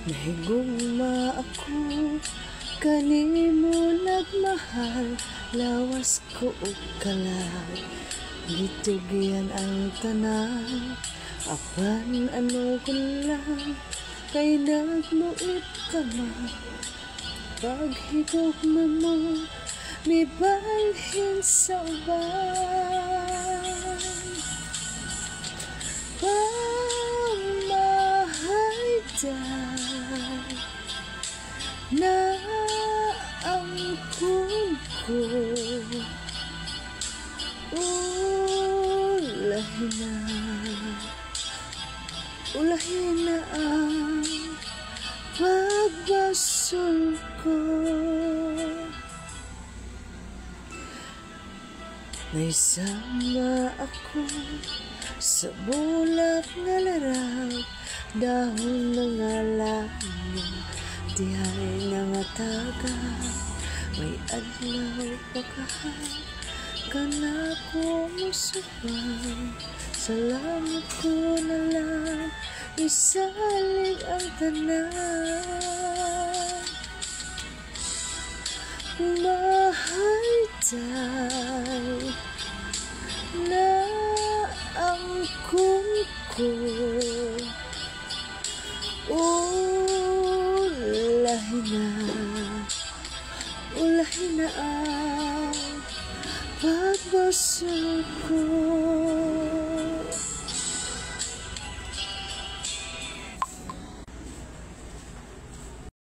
Nahigugma ako kanimo nagmahal, lawas ko og kalag, gitugyan ang tanan, apan ano ko lang, kay nagluit ka man. Paghigugma mo, may balhin sa uban. Pamahaydaan na ang ko, ulahin na ang pagbasol ko. Naisama ako sa bulak nga larag, dahon na nga langit, dihay na nga taga, may adlaw pa kana ko musubang, salamat ko na lang, isalig ang tanan. Mahaydaan na ang ko, ulahin na ang pagbasol ko.